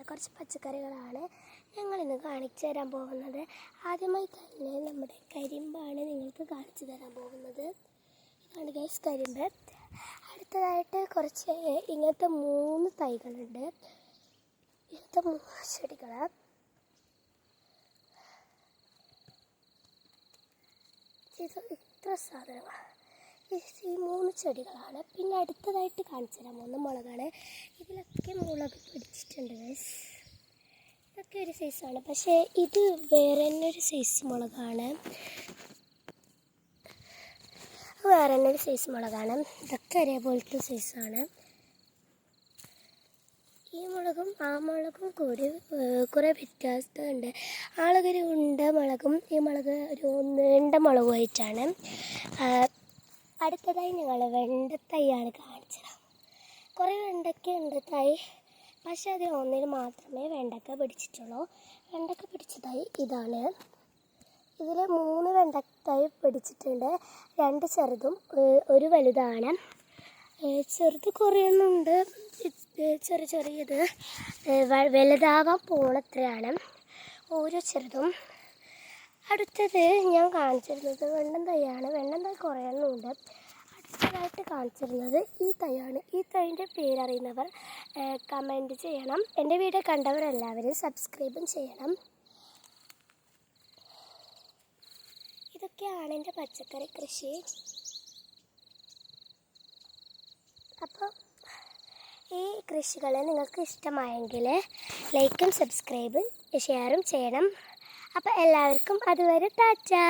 കുറച്ച് പച്ചക്കറികളാണ് ഞങ്ങളിന്ന് കാണിച്ചു തരാൻ പോകുന്നത്. ആദ്യമായി തന്നെ നമ്മുടെ കരിമ്പാണ് നിങ്ങൾക്ക് കാണിച്ചു തരാൻ പോകുന്നത്. ഇതാണ് ഗൈസ് കരിമ്പ്. അടുത്തതായിട്ട് കുറച്ച് ഇങ്ങനത്തെ 3 തൈകളുണ്ട്. ഇങ്ങനത്തെ 3 ചെടികൾ. ഇത്ര സാധനങ്ങൾ ഈ 3 ചെടികളാണ്. പിന്നെ അടുത്തതായിട്ട് കാണിച്ചു തരാൻ പോകുന്ന മുളകാണ്. ഇതിലൊക്കെ മുളക് പിടിച്ചിട്ടുണ്ട് ഗൈസ്. ഇതൊക്കെ ഒരു സൈസാണ്, പക്ഷേ ഇത് വേറെ തന്നെ ഒരു സൈസ് മുളകാണ്. വേറെ തന്നെ ഒരു സൈസ് മുളകാണ്. ഇതൊക്കെ ഒരേപോലത്തെ സൈസാണ്. ഈ മുളകും ആ മുളകും കൂടി കുറേ വ്യത്യാസമുണ്ട്. ആളൊരു ഉണ്ട മുളകും ഈ മുളക് ഒരു നീണ്ട മുളകുമായിട്ടാണ്. അടുത്തതായി ഞങ്ങൾ വെണ്ടത്തൈയാണ് കാണിച്ചത്. കുറേ വെണ്ടയ്ക്ക ഉണ്ട് തൈ, പക്ഷേ അതിൽ ഒന്നിന് മാത്രമേ വെണ്ടയ്ക്ക പിടിച്ചിട്ടുള്ളൂ. വെണ്ടയ്ക്ക പിടിച്ചതായി ഇതാണ്. ഇതിൽ 3 വെണ്ടത്തൈ പിടിച്ചിട്ടുണ്ട്. 2 ചെറുതും 1 വലുതാണ്. ചെറുത് കുറയുന്നുണ്ട്, ചെറിയത് വലുതാവാൻ പോണത്രയാണ് ഓരോ ചെറുതും. അടുത്തത് ഞാൻ കാണിച്ചിരുന്നത് വെണ്ടൻ തൈയാണ്. വെണ്ടൻ തൈ കുറയുന്നുണ്ട്. അടുത്തതായിട്ട് കാണിച്ചിരുന്നത് ഈ തൈയാണ്. ഈ തൈൻ്റെ പേരറിയുന്നവർ കമൻറ്റ് ചെയ്യണം. എൻ്റെ വീഡിയോ കണ്ടവരെല്ലാവരും സബ്സ്ക്രൈബും ചെയ്യണം. ഇതൊക്കെയാണ് എൻ്റെ പച്ചക്കറി കൃഷി. അപ്പോൾ ഈ കൃഷികൾ നിങ്ങൾക്ക് ഇഷ്ടമായെങ്കിൽ ലൈക്കും സബ്സ്ക്രൈബും ഷെയറും ചെയ്യണം. അപ്പോൾ എല്ലാവർക്കും അതുവരെ ടാറ്റാ.